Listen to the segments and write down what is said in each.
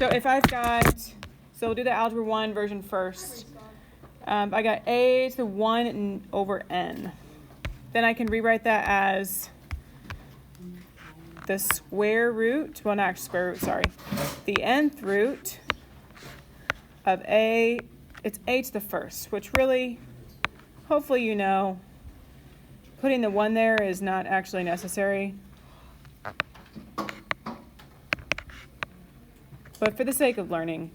So if I've got, so we'll do the Algebra 1 version first. I got a to the 1 over n. Then I can rewrite that as the square root, well, not actually square root, sorry, the nth root of a, it's a to the first, which really, hopefully you know, putting the 1 there is not actually necessary. But for the sake of learning,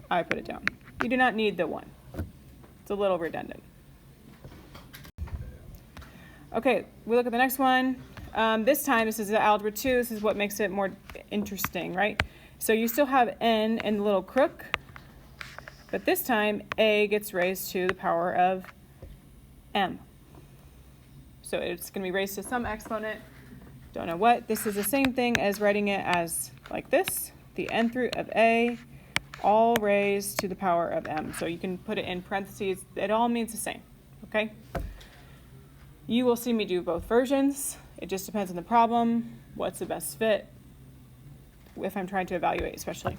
I put it down. You do not need the 1. It's a little redundant. Okay, we look at the next one. This time, this is the Algebra 2. This is what makes it more interesting, right? So you still have n in the little crook, but this time a gets raised to the power of m. So it's going to be raised to some exponent. Don't know what. This is the same thing as writing it as like this, the nth root of a, all raised to the power of m. So you can put it in parentheses. It all means the same, okay? You will see me do both versions. It just depends on the problem, what's the best fit, if I'm trying to evaluate especially.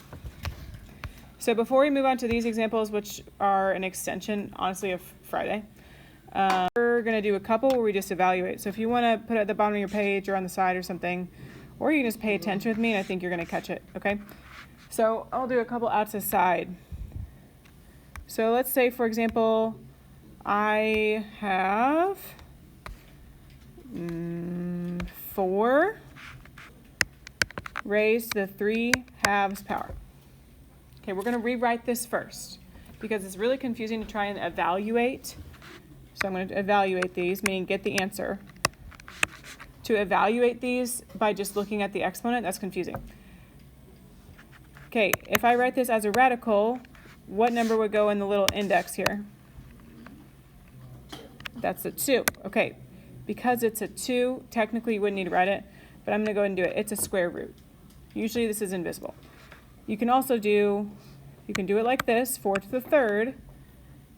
So before we move on to these examples, which are an extension, honestly, of Friday, we're going to do a couple where we just evaluate. So if you want to put it at the bottom of your page or on the side or something, or you can just pay attention with me, and I think you're going to catch it, okay? So I'll do a couple out to the side. So let's say, for example, I have 4 raised to the 3/2 power. Okay, we're going to rewrite this first because it's really confusing to try and evaluate. So I'm going to evaluate these, meaning get the answer. To evaluate these by just looking at the exponent, that's confusing. Okay, if I write this as a radical, what number would go in the little index here? That's a 2. Okay, because it's a 2, technically you wouldn't need to write it, but I'm going to go ahead and do it. It's a square root. Usually this is invisible. You can also do, you can do it like this, 4 to the 3rd.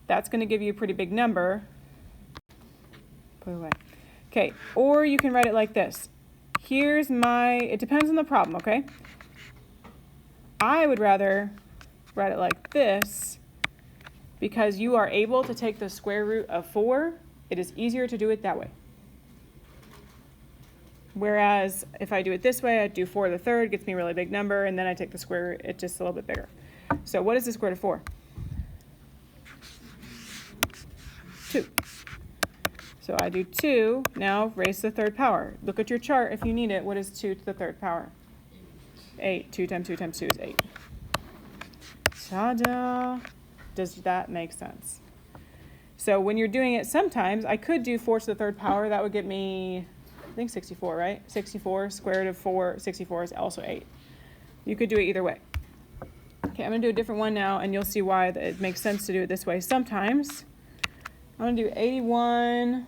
That's going to give you a pretty big number. Put it away. Okay, or you can write it like this. Here's my, it depends on the problem, okay? I would rather write it like this because you are able to take the square root of 4. It is easier to do it that way. Whereas if I do it this way, I do 4 to the 3rd, gets me a really big number, and then I take the square root, it's just a little bit bigger. So what is the square root of 4? 2. So I do 2, now raise to the 3rd power. Look at your chart if you need it. What is 2 to the 3rd power? 8. 2 times 2 times 2 is 8. Ta-da! Does that make sense? So when you're doing it, sometimes I could do 4 to the 3rd power. That would get me, I think 64, right? 64, square root of 4, 64 is also 8. You could do it either way. Okay, I'm going to do a different one now, and you'll see why it makes sense to do it this way. Sometimes I'm going to do 81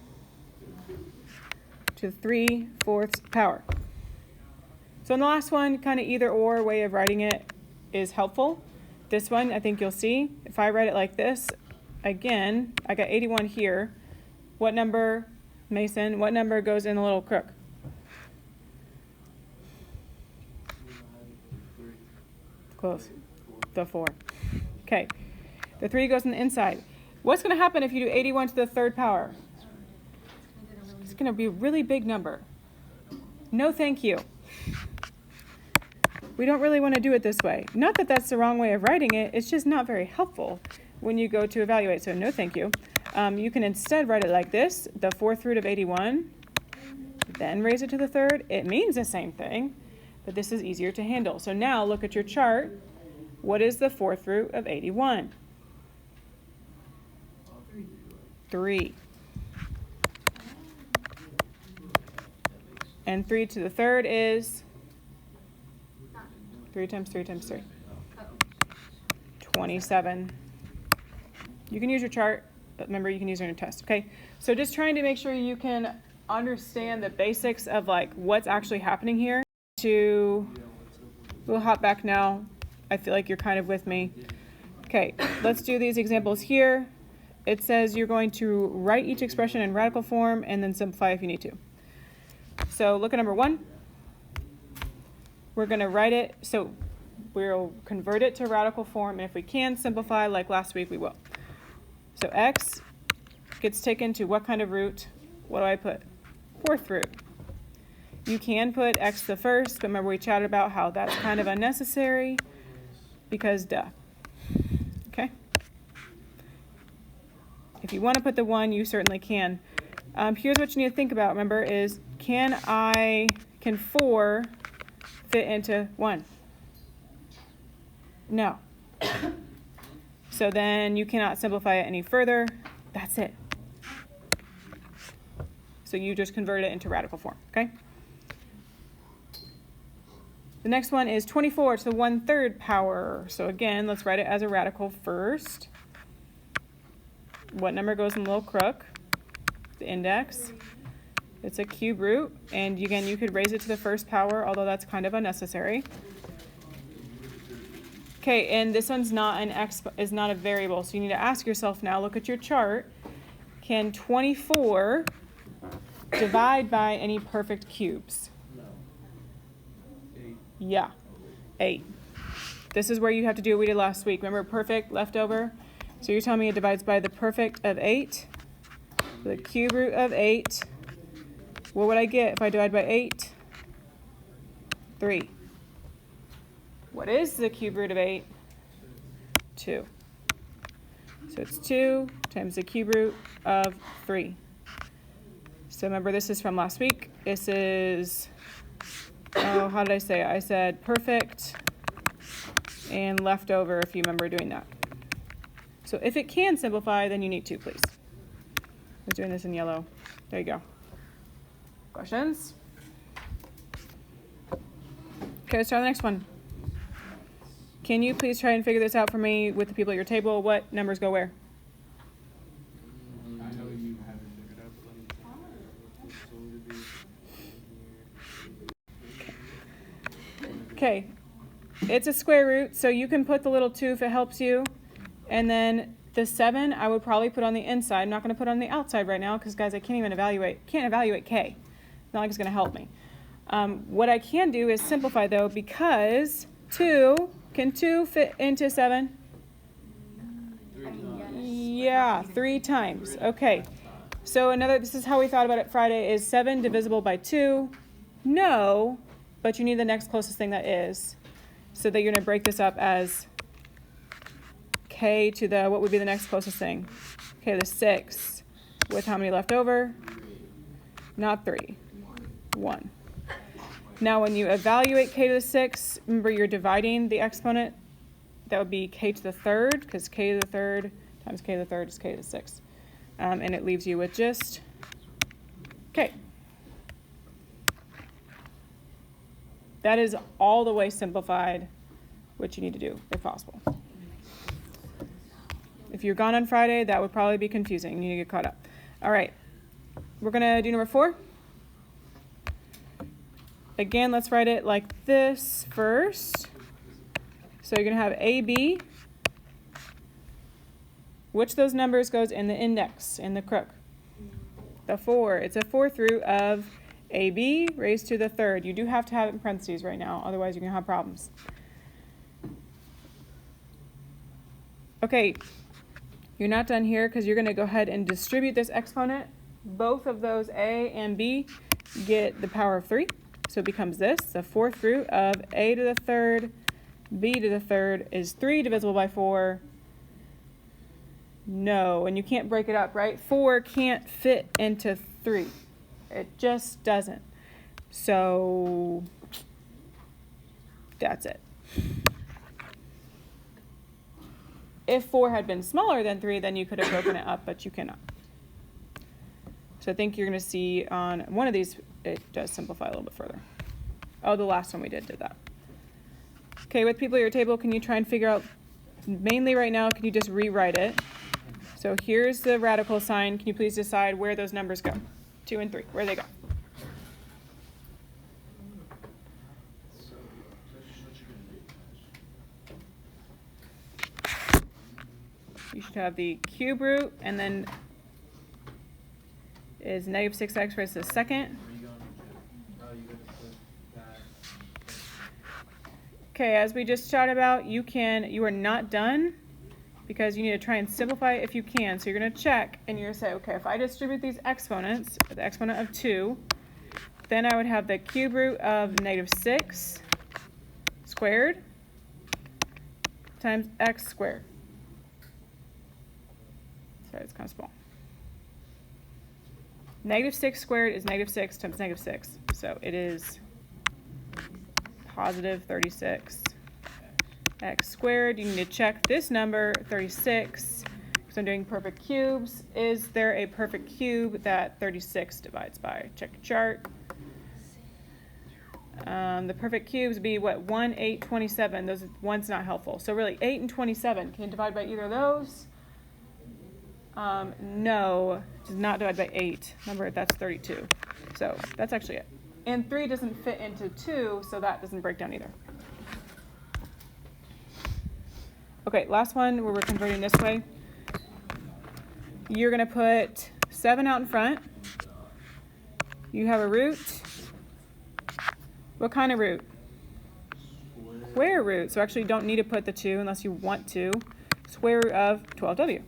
to the 3/4 power. So in the last one, kind of either or way of writing it is helpful. This one, I think you'll see, if I write it like this, again, I got 81 here. What number, Mason, what number goes in the little crook? Close. The 4. Okay. The 3 goes in the inside. What's going to happen if you do 81 to the 3rd power? It's going to be a really big number. No thank you. We don't really want to do it this way. Not that that's the wrong way of writing it, it's just not very helpful when you go to evaluate, so no thank you. You can instead write it like this, the 4th root of 81, then raise it to the 3rd. It means the same thing, but this is easier to handle. So now look at your chart. What is the 4th root of 81? 3. And 3 to the 3rd is 3 times 3 times 3. 27. You can use your chart, but remember you can use it in your test, okay? So just trying to make sure you can understand the basics of like what's actually happening here. We'll hop back now. I feel like you're kind of with me. Okay, let's do these examples here. It says you're going to write each expression in radical form and then simplify if you need to. So look at number 1. We're going to write it. So we'll convert it to radical form, and if we can simplify like last week, we will. So x gets taken to what kind of root? What do I put? Fourth root. You can put x the first, but remember we chatted about how that's kind of unnecessary because duh. Okay? If you want to put the 1, you certainly can. Here's what you need to think about, remember, is can 4 fit into 1? No. So then you cannot simplify it any further. That's it. So you just convert it into radical form, okay? The next one is 24 to the 1/3 power. So again, let's write it as a radical first. What number goes in the little crook? The index. It's a cube root, and again, you could raise it to the first power, although that's kind of unnecessary. Okay, and this one's not is not a variable, so you need to ask yourself now, look at your chart. Can 24 divide by any perfect cubes? No. 8. Yeah, 8. This is where you have to do what we did last week. Remember perfect leftover? So you're telling me it divides by the perfect of 8, the cube root of 8. What would I get if I divide by 8? 3. What is the cube root of 8? 2. So it's 2 times the cube root of 3. So remember, this is from last week. This is, oh, how did I say it? I said perfect and leftover, if you remember doing that. So if it can simplify, then you need 2, please. I was doing this in yellow. There you go. Questions? Okay, let's try the next one. Can you please try and figure this out for me with the people at your table? What numbers go where? I know you have it figured out, but let me Okay, it's a square root, so you can put the little 2 if it helps you. And then the 7, I would probably put on the inside. I'm not going to put it on the outside right now because, guys, I can't evaluate K. It's not like it's going to help me. What I can do is simplify, though, because 2, can 2 fit into 7? 3 times. Yeah, 3 times. Okay, so this is how we thought about it Friday, is 7 divisible by 2? No, but you need the next closest thing that is. So that you're going to break this up as K to the, what would be the next closest thing? Okay, the 6 with how many left over? Not 3, 1. Now when you evaluate K to the 6, remember you're dividing the exponent. That would be K to the 3rd, because K to the 3rd times K to the 3rd is K to the 6th. And it leaves you with just K. That is all the way simplified what you need to do, if possible. If you're gone on Friday, that would probably be confusing. You need to get caught up. All right. We're going to do number 4. Again, let's write it like this first. So you're going to have AB. Which of those numbers goes in the index, in the crook? The 4. It's a 4th root of AB raised to the 3rd. You do have to have it in parentheses right now, otherwise you're going to have problems. Okay, you're not done here because you're going to go ahead and distribute this exponent. Both of those A and B get the power of 3. So it becomes this, the 4th root of A to the 3rd, B to the 3rd is 3 divisible by 4. No, and you can't break it up, right? 4 can't fit into 3. It just doesn't. So that's it. If 4 had been smaller than 3, then you could have broken it up, but you cannot. So I think you're going to see on one of these, it does simplify a little bit further. Oh, the last one we did that. Okay, with people at your table, can you try and figure out, mainly right now, can you just rewrite it? So here's the radical sign. Can you please decide where those numbers go? 2 and 3, where they go? You should have the cube root, and then is negative 6x raised to the 2nd. Okay, as we just chatted about, you are not done because you need to try and simplify it if you can. So you're going to check and you're going to say, okay, if I distribute these exponents, the exponent of 2, then I would have the cube root of -6 squared times x squared. Sorry, it's kind of small. -6 squared is -6 times -6. So it is positive 36 x squared. You need to check this number, 36, because I'm doing perfect cubes. Is there a perfect cube that 36 divides by? Check your chart. The perfect cubes would be what? 1, 8, 27. Those one's not helpful. So really 8 and 27. Can you divide by either of those? No, does not divide by 8. Remember, that's 32. So that's actually it. And 3 doesn't fit into 2, so that doesn't break down either. Okay, last one where we're converting this way. You're going to put 7 out in front. You have a root. What kind of root? Square root. So actually you don't need to put the 2 unless you want to. Square root of 12w.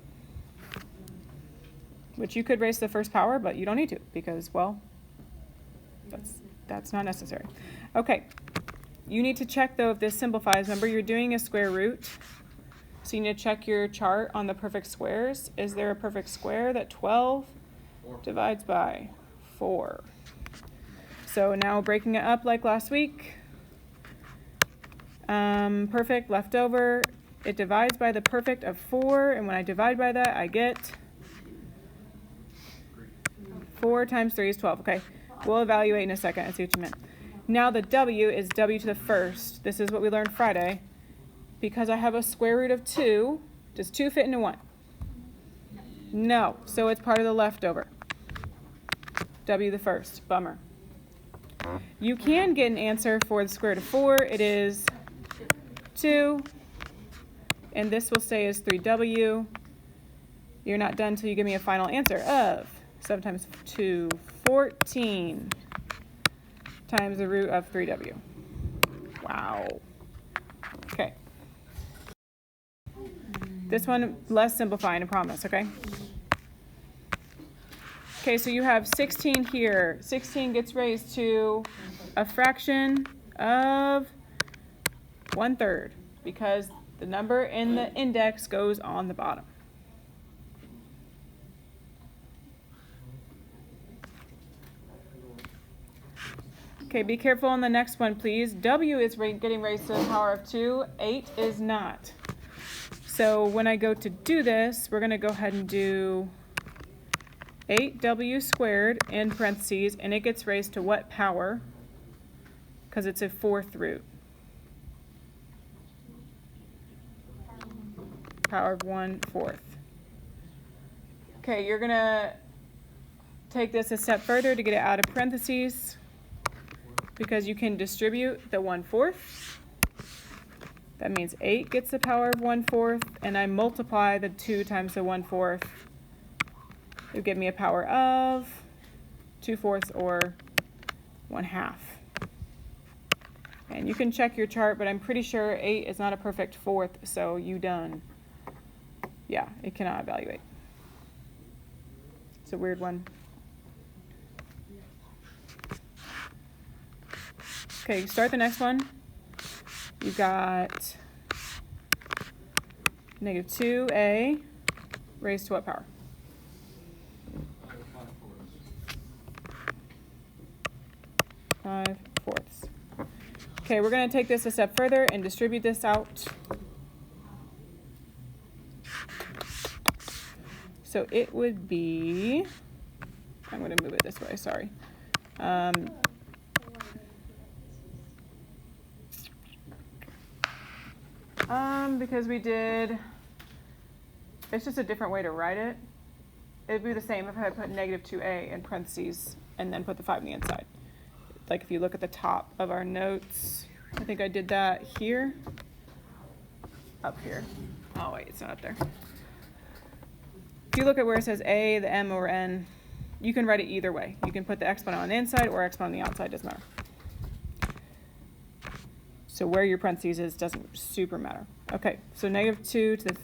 Which you could raise to the first power, but you don't need to because, well, that's not necessary. Okay, you need to check though if this simplifies. Remember, you're doing a square root, so you need to check your chart on the perfect squares. Is there a perfect square that 12 divides by 4? So now breaking it up like last week. Perfect left over. It divides by the perfect of 4, and when I divide by that, I get 4 times 3 is 12. Okay, we'll evaluate in a second. I see what you meant. Now the w is w to the first. This is what we learned Friday. Because I have a square root of 2, does 2 fit into 1? No, so it's part of the leftover. W the first, bummer. You can get an answer for the square root of 4. It is 2, and this will stay as 3w. You're not done until you give me a final answer of 7 times 2, 14 times the root of 3w. Wow. Okay. This one, less simplifying, I promise, okay? Okay, so you have 16 here. 16 gets raised to a fraction of 1/3 because the number in the index goes on the bottom. Okay, be careful on the next one, please. W is getting raised to the power of 2. 8 is not. So when I go to do this, we're going to go ahead and do 8w squared in parentheses, and it gets raised to what power? Because it's a 4th root. Power of 1/4. Okay, you're going to take this a step further to get it out of parentheses because you can distribute the 1/4. That means 8 gets the power of 1/4, and I multiply the 2 times the 1/4. It would give me a power of 2/4 or 1/2. And you can check your chart, but I'm pretty sure 8 is not a perfect 4th, so you done. Yeah, it cannot evaluate. It's a weird one. Okay, start the next one. You've got -2a raised to what power? 5/4. Okay, we're going to take this a step further and distribute this out. So it would be, I'm going to move it this way, sorry. Because we did, it's just a different way to write it. It'd be the same if I had put -2a in parentheses and then put the 5 on the inside. Like if you look at the top of our notes, I think I did that here, up here. Oh wait, it's not up there. If you look at where it says a, the m or n, you can write it either way. You can put the exponent on the inside or exponent on the outside, doesn't matter. So where your parentheses is doesn't super matter. Okay, so negative 2 to the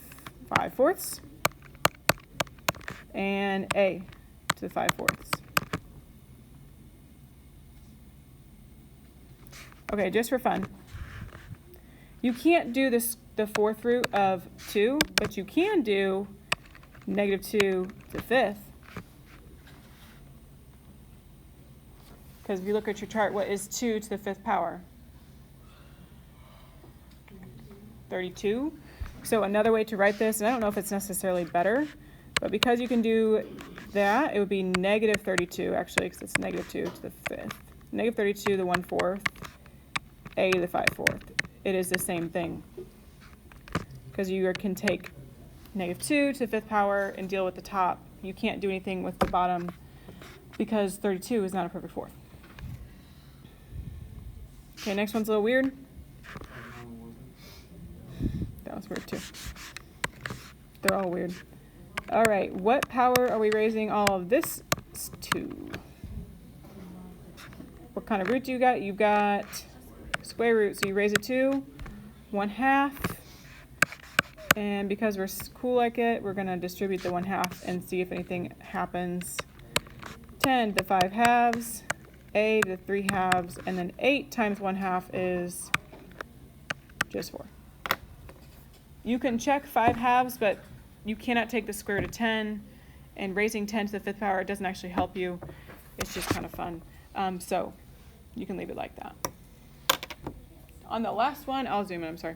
5/4 and a to the 5/4. Okay, just for fun. You can't do this the 4th root of 2, but you can do negative 2 to the 5th. Because if you look at your chart, what is 2 to the 5th power? 32. So another way to write this, and I don't know if it's necessarily better, but because you can do that, it would be negative 32, actually, because it's negative 2 to the 5th. Negative 32 to the 1/4, a to the 5/4. It is the same thing. Because you can take negative 2 to the 5th power and deal with the top. You can't do anything with the bottom because 32 is not a perfect 4th. Okay, next one's a little weird. That was weird too. They're all weird. All right, what power are we raising all of this to? What kind of root do you got? You've got square root, so you raise it to 1/2. And because we're cool like it, we're going to distribute the 1/2 and see if anything happens. 10 to the 5/2, a to the 3/2, and then 8 times 1/2 is just 4. You can check 5/2, but you cannot take the square root of 10, and raising 10 to the 5th power doesn't actually help you. It's just kind of fun. So you can leave it like that. On the last one, I'll zoom in, I'm sorry.